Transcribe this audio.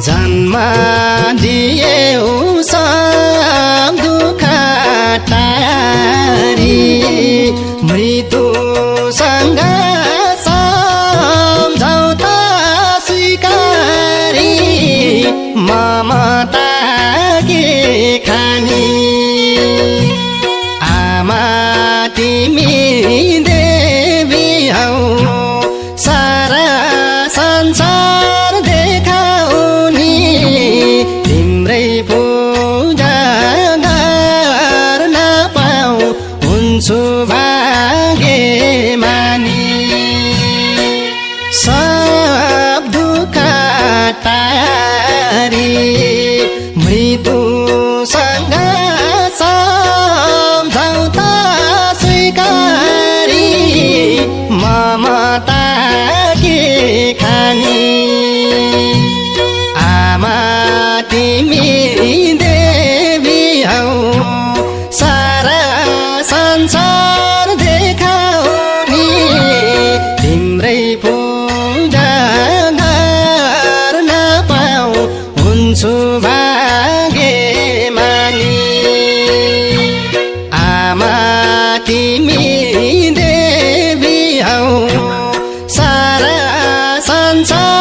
जन्म दियौ सब दुःख टारी मृत्युसँग सम्झौता स्वीकारी ममता के खानी आमा तिमी देवी हौ सारा संसार देखाउने तिम्रै पूजा गर्न पाऊ हुन्छु भाग्यमानी सब दुःख टारी मृत्युसँग सम्झौता स्वीकारी ममता के खानी आमा तिमी देवी हौ सारा संसार देखाउने तिम्रै पूजा गर्न पाऊ हुन्छु भाग्यमानी आमा तिमी देवी हौ सारा संसार